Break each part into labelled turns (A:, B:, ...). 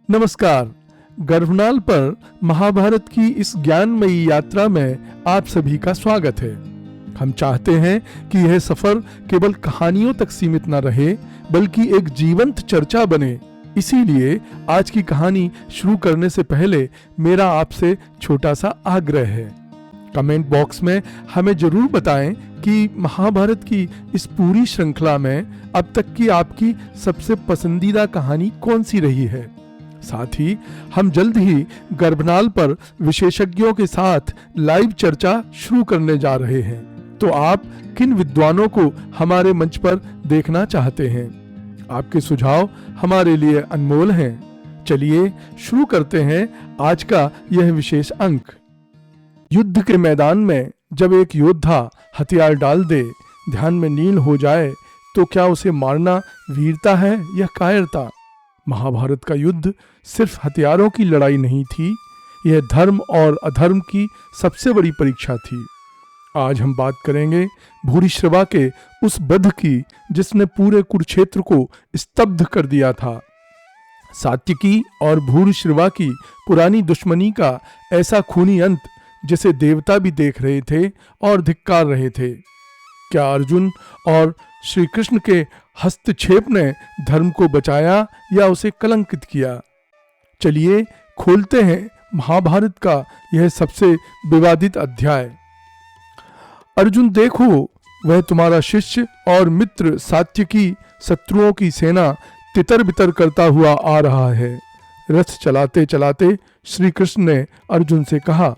A: नमस्कार। गर्भनाल पर महाभारत की इस ज्ञानमयी यात्रा में आप सभी का स्वागत है। हम चाहते हैं कि यह सफर केवल कहानियों तक सीमित न रहे, बल्कि एक जीवंत चर्चा बने। इसीलिए आज की कहानी शुरू करने से पहले मेरा आपसे छोटा सा आग्रह है। कमेंट बॉक्स में हमें जरूर बताएं कि महाभारत की इस पूरी श्रृंखला में अब तक की आपकी सबसे पसंदीदा कहानी कौन सी रही है। साथ ही हम जल्द ही गर्भनाल पर विशेषज्ञों के साथ लाइव चर्चा शुरू करने जा रहे हैं, तो आप किन विद्वानों को हमारे मंच पर देखना चाहते हैं? आपके सुझाव हमारे लिए अनमोल हैं। चलिए शुरू करते हैं आज का यह विशेष अंक। युद्ध के मैदान में जब एक योद्धा हथियार डाल दे, ध्यान में लीन हो जाए, तो क्या उसे मारना वीरता है या कायरता? महाभारत का युद्ध सिर्फ हथियारों की लड़ाई नहीं थी, यह धर्म और अधर्म की सबसे बड़ी परीक्षा थी। आज हम बात करेंगे भूरिश्रवा के उस वध की जिसने पूरे कुरुक्षेत्र को स्तब्ध कर दिया था। सात्यकी और भूरिश्रवा की पुरानी दुश्मनी का ऐसा खूनी अंत जिसे देवता भी देख रहे थे और धिक्कार रहे थे। क्या अर्जुन और श्री कृष्ण के हस्तक्षेप ने धर्म को बचाया या उसे कलंकित किया? चलिए खोलते हैं महाभारत का यह सबसे विवादित अध्याय। अर्जुन, देखो, वह तुम्हारा शिष्य और मित्र सात्यकी शत्रुओं की सेना तितर बितर करता हुआ आ रहा है। रथ चलाते चलाते श्री कृष्ण ने अर्जुन से कहा,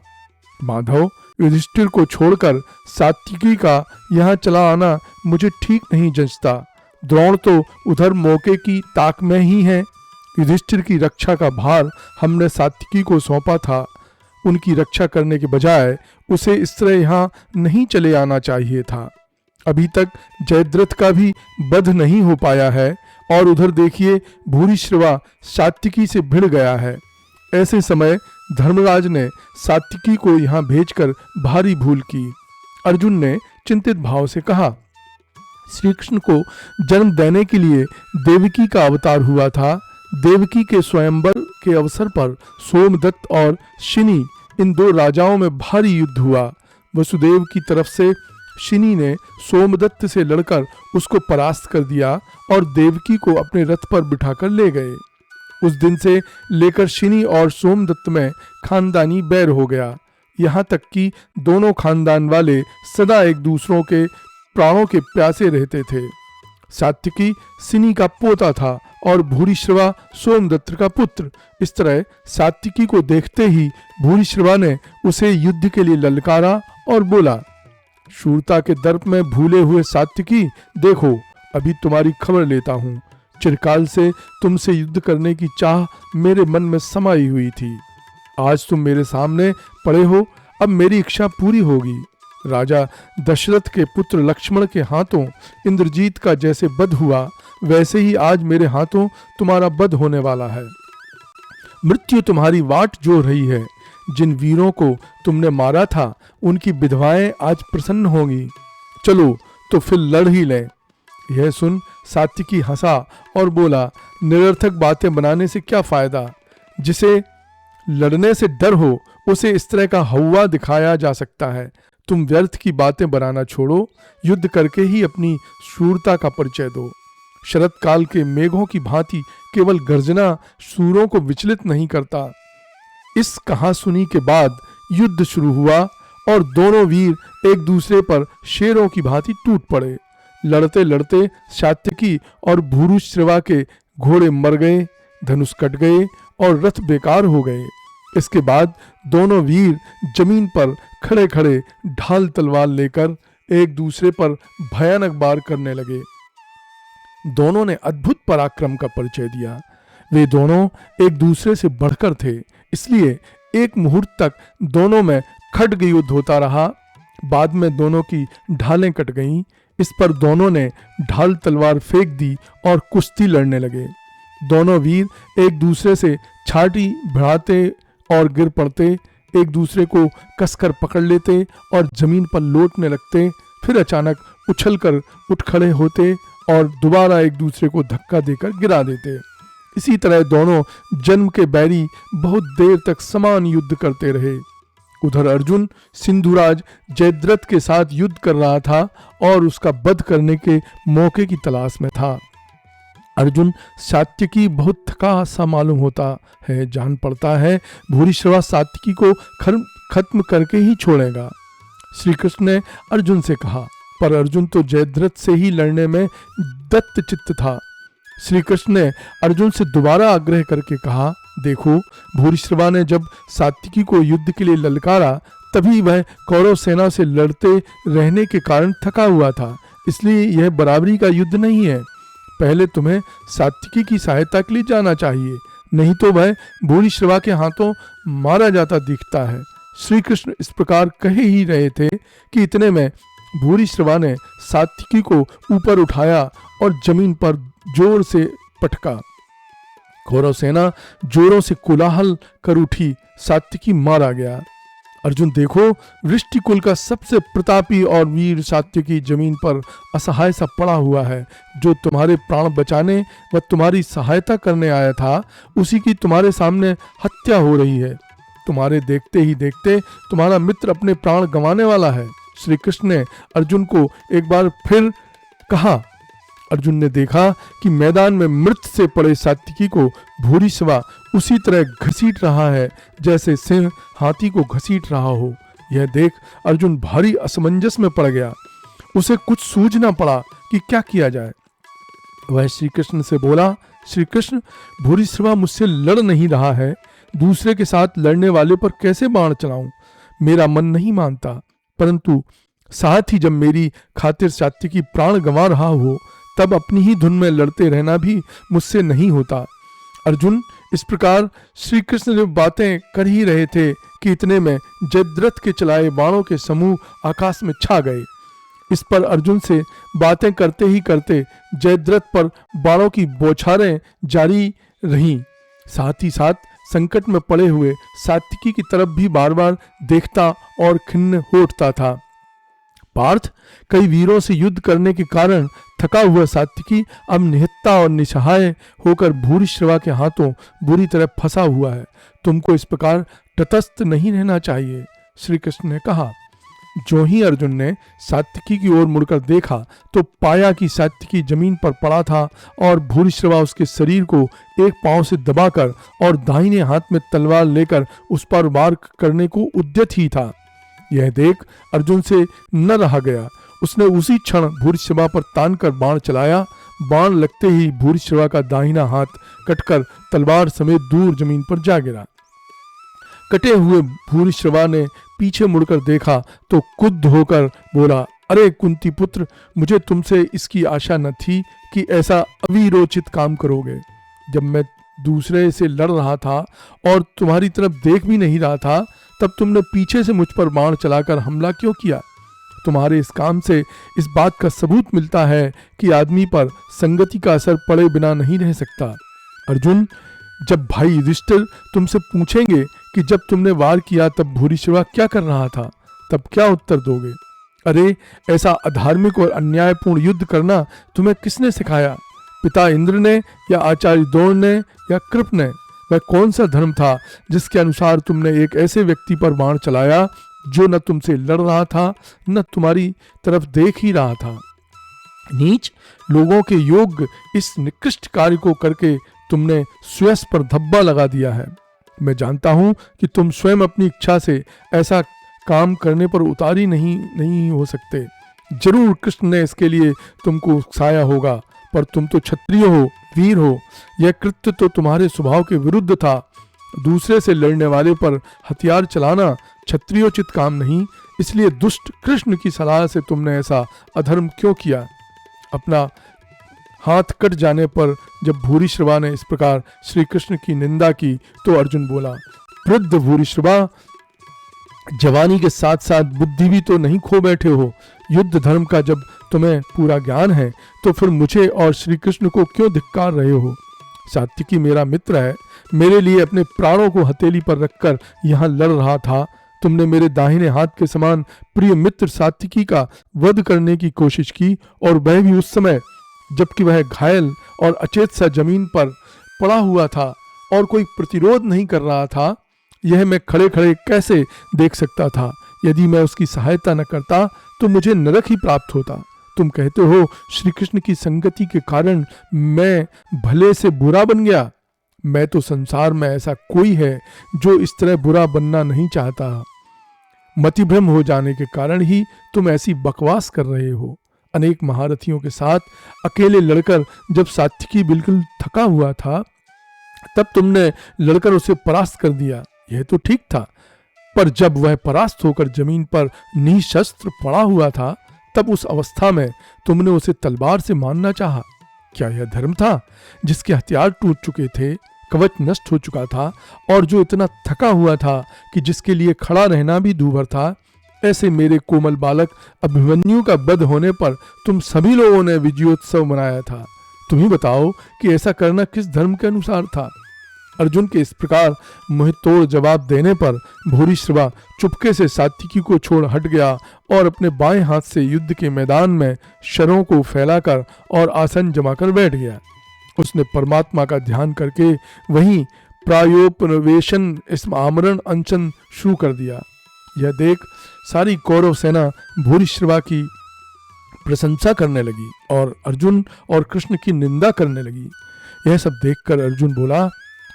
A: माधव, युधिष्ठिर को छोड़कर सात्यकी का यहाँ चला आना मुझे ठीक नहीं जंचता। द्रोण तो उधर मौके की ताक में ही है। युधिष्ठिर की रक्षा का भार हमने सात्यकी को सौंपा था। उनकी रक्षा करने के बजाय उसे इस तरह यहाँ नहीं चले आना चाहिए था। अभी तक जयद्रथ का भी वध नहीं हो पाया है और उधर देखिए भूरिश्रवा सात्यकी से भिड़ गया है। ऐसे समय धर्मराज ने सात्यकी को यहाँ भेजकर भारी भूल की। अर्जुन ने चिंतित भाव से कहा, श्री कृष्ण को जन्म देने के लिए देवकी का अवतार हुआ था। देवकी के स्वयंवर के अवसर पर सोमदत्त और शिनी, इन दो राजाओं में भारी युद्ध हुआ। वसुदेव की तरफ से शिनी ने सोमदत्त से लड़कर उसको परास्त कर दिया और देवकी को अपने रथ पर बिठाकर ले गए। उस दिन से लेकर शिनी और सोमदत्त में खानदानी बैर हो गया। यहाँ तक कि दोनों खानदान वाले सदा एक दूसरों के प्राणों के प्यासे रहते थे। सात्यकी शिनी का पोता था और भूरिश्रवा सोमदत्त का पुत्र। इस तरह सात्यकी को देखते ही भूरिश्रवा ने उसे युद्ध के लिए ललकारा और बोला, शूरता के दर्प में भूले हुए सात्यकी, देखो, अभी तुम्हारी खबर लेता हूँ। चिरकाल से तुमसे युद्ध करने की चाह मेरे मन में समाई हुई थी। आज तुम मेरे सामने पड़े हो, अब मेरी इच्छा पूरी होगी। राजा दशरथ के पुत्र लक्ष्मण के हाथों इंद्रजीत का जैसे वध हुआ, वैसे ही आज मेरे हाथों तुम्हारा वध होने वाला है। मृत्यु तुम्हारी वाट जोह रही है। जिन वीरों को तुमने मारा था, उनकी विधवाएं आज प्रसन्न होंगी। चलो तो फिर लड़ ही लें। यह सुन सात्यकी हंसा और बोला, निरर्थक बातें बनाने से क्या फायदा? जिसे लड़ने से डर हो उसे इस तरह का हौवा दिखाया जा सकता है। तुम व्यर्थ की बातें बनाना छोड़ो, युद्ध करके ही अपनी शूरता का परिचय दो। शरत काल के मेघों की भांति केवल गर्जना सूरों को विचलित नहीं करता। इस कहासुनी के बाद युद्ध शुरू हुआ और दोनों वीर एक दूसरे पर शेरों की भांति टूट पड़े। लड़ते लड़ते सात्यकी और भूरिश्रवा के घोड़े मर गए, धनुष कट गए और रथ बेकार हो गए। इसके बाद दोनों वीर जमीन पर खड़े खड़े ढाल तलवार लेकर एक दूसरे पर भयानक वार करने लगे। दोनों ने अद्भुत पराक्रम का परिचय दिया। वे दोनों एक दूसरे से बढ़कर थे, इसलिए एक मुहूर्त तक दोनों में खड्ग युद्ध होता रहा। बाद में दोनों की ढालें कट गईं। इस पर दोनों ने ढाल तलवार फेंक दी और कुश्ती लड़ने लगे। दोनों वीर एक दूसरे से छाती भिड़ाते और गिर पड़ते, एक दूसरे को कसकर पकड़ लेते और जमीन पर लौटने लगते, फिर अचानक उछलकर उठ खड़े होते और दोबारा एक दूसरे को धक्का देकर गिरा देते। इसी तरह दोनों जन्म के बैरी बहुत देर तक समान युद्ध करते रहे। उधर अर्जुन सिंधुराज जयद्रथ के साथ युद्ध कर रहा था और उसका वध करने के मौके की तलाश में था। अर्जुन सात्यकी बहुत थका सा मालूम होता है, जान पड़ता है भूरिश्रवा सात्यकी को खत्म करके ही छोड़ेगा। श्री कृष्ण ने अर्जुन से कहा, पर अर्जुन तो जयद्रथ से ही लड़ने में दत्त चित्त था। श्री कृष्ण ने अर्जुन से दोबारा आग्रह करके कहा, देखो भूरिश्रवा ने जब सात्यकी को युद्ध के लिए ललकारा तभी वह कौरव सेना से लड़ते रहने के कारण थका हुआ था, इसलिए यह बराबरी का युद्ध नहीं है। पहले तुम्हें सात्यकी की सहायता के लिए जाना चाहिए, नहीं तो वह भूरिश्रवा के हाथों मारा जाता दिखता है। श्री कृष्ण इस प्रकार कहे ही रहे थे कि इतने में भूरिश्रवा ने सात्यकी को ऊपर उठाया और जमीन पर जोर से पटका। कौरव सेना जोरों से कोलाहल कर उठी, सात्यकी मारा गया। अर्जुन देखो, वृष्टिकुल का सबसे प्रतापी और वीर सात्यकी जमीन पर असहाय सा पड़ा हुआ है। जो तुम्हारे प्राण बचाने व तुम्हारी सहायता करने आया था, उसी की तुम्हारे सामने हत्या हो रही है। तुम्हारे देखते ही देखते तुम्हारा मित्र अपने प्राण गंवाने वाला है। श्री कृष्ण ने अर्जुन को एक बार फिर कहा। अर्जुन ने देखा कि मैदान में मृत से पड़े सात्यकी को भूरिश्रवा उसी तरह घसीट रहा है जैसे सिंह हाथी को घसीट रहा हो। यह देख अर्जुन भारी असमंजस में पड़ गया। उसे कुछ सूझ ना पड़ा कि क्या किया जाए। वह श्री कृष्ण से बोला, श्री कृष्ण, भूरिश्रवा मुझसे लड़ नहीं रहा है, दूसरे के साथ लड़ने वाले पर कैसे बाण चलाऊं? मेरा मन नहीं मानता, परंतु साथ ही जब मेरी खातिर सात्यकी प्राण गंवा रहा हो तब अपनी ही धुन में लड़ते रहना भी मुझसे नहीं होता। अर्जुन इस प्रकार श्री कृष्ण जब बातें कर ही रहे थे कि इतने में जयद्रथ के चलाए बाणों के समूह आकाश में छा गए। इस पर अर्जुन से बातें करते ही करते जयद्रथ पर बाणों की बौछारें जारी रहीं। साथ ही साथ संकट में पड़े हुए सात्यकी की तरफ भी बार बार देखता और खिन्न हो उठता था। पार्थ, कई वीरों से युद्ध करने के कारण थका हुआ सात्यकी अब निहत्ता और निसहाय होकर भूरिश्रवा के हाथों बुरी तरह फंसा हुआ है। तुमको इस प्रकार तटस्थ नहीं रहना चाहिए। श्री कृष्ण ने कहा। जो ही अर्जुन ने सात्यकी की ओर मुड़कर देखा तो पाया कि सात्यकी जमीन पर पड़ा था और भूरिश्रवा उसके शरीर को एक पांव से दबाकर और दाहिने हाथ में तलवार लेकर उस पर वार करने को उद्यत ही था। यह देख अर्जुन से न रहा गया। उसने उसी क्षण भूरिश्रवा पर तान कर बाण चलाया। बाण लगते ही भूरिश्रवा का दाहिना हाथ कटकर तलवार समेत दूर जमीन पर जा गिरा। कटे हुए भूरिश्रवा ने पीछे मुड़कर देखा तो क्रुद्ध होकर बोला, अरे कुंती पुत्र, मुझे तुमसे इसकी आशा न थी कि ऐसा अविरोचित काम करोगे। जब मैं दूसरे से लड़ रहा था और तुम्हारी तरफ देख भी नहीं रहा था, तब तुमने पीछे से मुझ पर बाण चलाकर हमला क्यों किया? तुम्हारे इस काम से इस बात का सबूत मिलता है कि आदमी पर संगति का असर पड़े बिना नहीं रह सकता। अर्जुन, जब भाई युधिष्ठिर तुमसे पूछेंगे कि जब तुमने वार किया तब भूरिश्रवा क्या कर रहा था, तब क्या उत्तर दोगे? अरे, ऐसा अधार्मिक और अन्यायपूर्ण युद्ध करना तुम्हें किसने सिखाया? पिता इंद्र ने या आचार्य द्रोण ने या कृप ने? वह कौन सा धर्म था जिसके अनुसार तुमने एक ऐसे व्यक्ति पर बाण चलाया जो न तुमसे लड़ रहा था न तुम्हारी तरफ देख ही रहा था? नीच, लोगों के योग्य इस निकृष्ट कार्य को करके तुमने स्वयं पर धब्बा लगा दिया है। मैं जानता हूं कि तुम स्वयं अपनी इच्छा से ऐसा काम करने पर उतारी नहीं हो सकते। जरूर कृष्ण ने इसके लिए तुमको उकसाया होगा, पर तुम तो क्षत्रिय हो, वीर हो। यह कृत्य तो तुम्हारे स्वभाव के विरुद्ध था। दूसरे से लड़ने वाले पर हथियार चलाना क्षत्रियोचित काम नहीं, इसलिए दुष्ट कृष्ण की सलाह से तुमने ऐसा अधर्म क्यों किया? अपना हाथ कट जाने पर जब भूरिश्रवा ने इस प्रकार श्री कृष्ण की निंदा की तो अर्जुन बोला, वृद्ध भूरिश्रवा, जवानी के साथ साथ बुद्धि भी तो नहीं खो बैठे हो। युद्ध धर्म का जब तुम्हें पूरा ज्ञान है तो फिर मुझे और श्री कृष्ण को क्यों धिक्कार रहे हो? सात्यकी मेरा मित्र है, मेरे लिए अपने प्राणों को हथेली पर रखकर यहाँ लड़ रहा था। तुमने मेरे दाहिने हाथ के समान प्रिय मित्र सात्यकी का वध करने की कोशिश की, और वह भी उस समय जबकि वह घायल और अचेत सा जमीन पर पड़ा हुआ था और कोई प्रतिरोध नहीं कर रहा था, यह मैं खड़े खड़े कैसे देख सकता था। यदि मैं उसकी सहायता न करता तो मुझे नरक ही प्राप्त होता। तुम कहते हो श्री कृष्ण की संगति के कारण मैं भले से बुरा बन गया। मैं तो संसार में ऐसा कोई है जो इस तरह बुरा बनना नहीं चाहता। मतिभ्रम हो जाने के कारण ही तुम ऐसी बकवास कर रहे हो। अनेक महारथियों के साथ अकेले लड़कर जब सात्विकी बिल्कुल थका हुआ था, तब तुमने लड़कर उसे परास्त कर दिया। यह तो ठीक था, पर जब वह परास्त होकर जमीन पर निशस्त्र पड़ा हुआ था, तब उस अवस्था में तुमने उसे तलवार से मारना चाहा। क्या यह धर्म था, जिसके हथियार टूट चुके थे, कवच नष्ट हो चुका था और जो इतना थका हुआ था कि जिसके लिए खड़ा रहना भी दूभर था? ऐसे मेरे कोमल बालक अभिमन्यु का वध होने पर तुम सभी लोगों ने विजयोत्सव मनाया था। तुम ही बताओ कि ऐसा करना किस धर्म के अनुसार था? अर्जुन के इस प्रकार मुंहतोड़ जवाब देने पर भूरिश्रवा चुपके से सात्विकी को छोड़ हट गया और अपने बाएं हाथ से युद्ध के मैदान में शरों को फैलाकर और आसन जमाकर बैठ गया। उसने परमात्मा का ध्यान करके वहीं प्रायोपवेशन आमरण अनशन शुरू कर दिया। यह देख सारी कौरव सेना भूरिश्रवा की प्रशंसा करने लगी और अर्जुन और कृष्ण की निंदा करने लगी। यह सब देखकर अर्जुन बोला,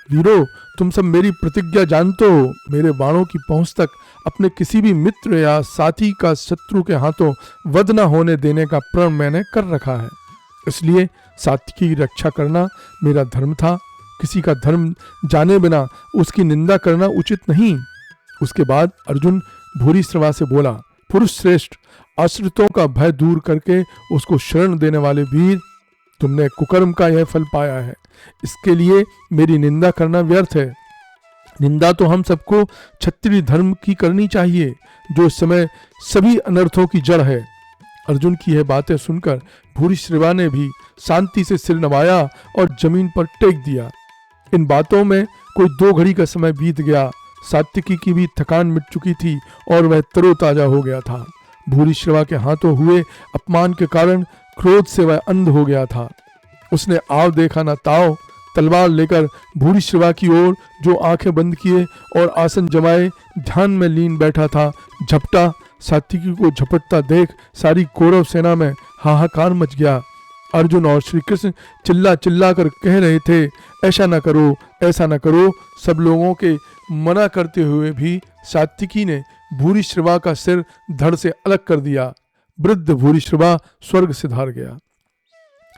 A: वीरो, तुम सब मेरी प्रतिज्ञा जानते हो। मेरे बाणों की पहुंच तक अपने किसी भी मित्र या साथी का शत्रु के हाथों वध न होने देने का प्रण मैंने कर रखा है। इसलिए सात्विकी की रक्षा करना मेरा धर्म था। किसी का धर्म जाने बिना उसकी निंदा करना उचित नहीं। उसके बाद अर्जुन भूरिश्रवा से बोला, पुरुष श्रेष्ठ, आश्रितों का भय दूर करके उसको शरण देने वाले वीर, तुमने कुकर्म का यह फल पाया है। इसके लिए मेरी निंदा करना व्यर्थ है। निंदा तो हम सबको क्षत्रिय धर्म की करनी चाहिए, जो इस समय सभी अनर्थों की जड़ है। अर्जुन की यह बातें सुनकर भूरिश्रवा ने भी शांति से सिर नवाया और जमीन पर टेक दिया। इन बातों में कोई 2 घड़ी का समय बीत गया। सात्विकी की भी थकान मिट चुकी थी और वह तरोताजा हो गया था। भूरिश्रवा के हाथों हुए अपमान के कारण क्रोध से वह अंध हो गया था। उसने आव देखा न ताव, तलवार लेकर भूरिश्रवा की ओर, जो आंखें बंद किए और आसन जमाए ध्यान में लीन बैठा था, झपटा। सात्विकी को झपटता देख सारी कौरव सेना में हाहाकार मच गया। अर्जुन और श्री कृष्ण चिल्ला चिल्ला कर कह रहे थे, ऐसा न करो, ऐसा न करो। सब लोगों के मना करते हुए भी सात्विकी ने भूरिश्रवा का सिर धड़ से अलग कर दिया। वृद्ध भूरिश्रवा स्वर्ग सिधार गया।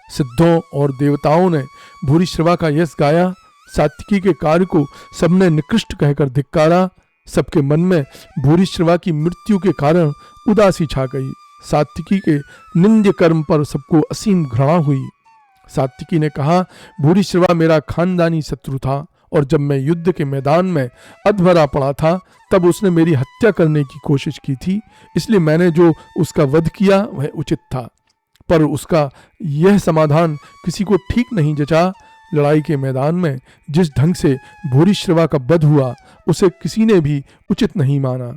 A: सिद्धों और देवताओं ने भूरिश्रवा का यश गाया। सात्विकी के कार्य को सबने निकृष्ट कहकर धिक्कारा। सबके मन में भूरिश्रवा की मृत्यु के कारण उदासी छा गई। सात्विकी के निंद्य कर्म पर सबको असीम घृणा हुई। सात्विकी ने कहा, भूरिश्रवा मेरा खानदानी शत्रु था और जब मैं युद्ध के मैदान में अधमरा पड़ा था तब उसने मेरी हत्या करने की कोशिश की थी। इसलिए मैंने जो उसका वध किया वह उचित था, पर उसका यह समाधान किसी को ठीक नहीं जचा। लड़ाई के मैदान में जिस ढंग से भूरिश्रवा का वध हुआ उसे किसी ने भी उचित नहीं माना।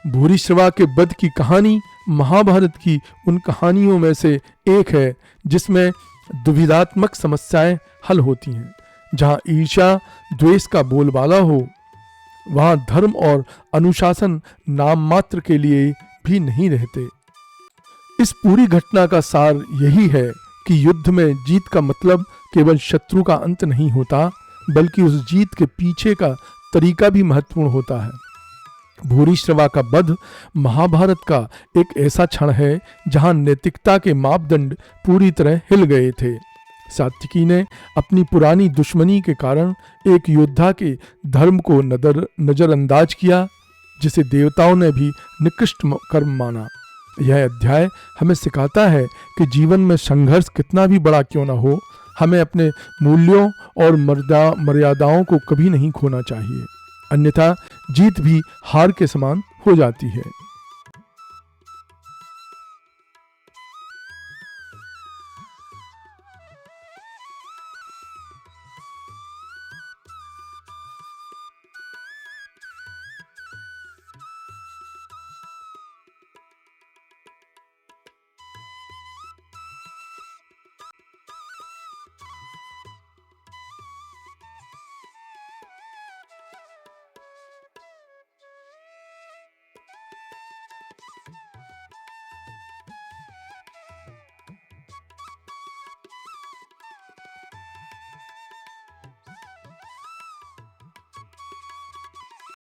A: भूरिश्रवा के वध की कहानी महाभारत की उन कहानियों में से एक है जिसमें दुविधात्मक समस्याएं हल होती हैं। जहां ईर्ष्या द्वेष का बोलबाला हो, वहां धर्म और अनुशासन नाम मात्र के लिए भी नहीं रहते। इस पूरी घटना का सार यही है कि युद्ध में जीत का मतलब केवल शत्रु का अंत नहीं होता, बल्कि उस जीत के पीछे का तरीका भी महत्वपूर्ण होता है। भूरिश्रवा का वध महाभारत का एक ऐसा क्षण है जहां नैतिकता के मापदंड पूरी तरह हिल गए थे। सात्विकी ने अपनी पुरानी दुश्मनी के कारण एक योद्धा के धर्म को नजरअंदाज किया, जिसे देवताओं ने भी निकृष्ट कर्म माना। यह अध्याय हमें सिखाता है कि जीवन में संघर्ष कितना भी बड़ा क्यों न हो, हमें अपने मूल्यों और मर्यादाओं को कभी नहीं खोना चाहिए, अन्यथा जीत भी हार के समान हो जाती है।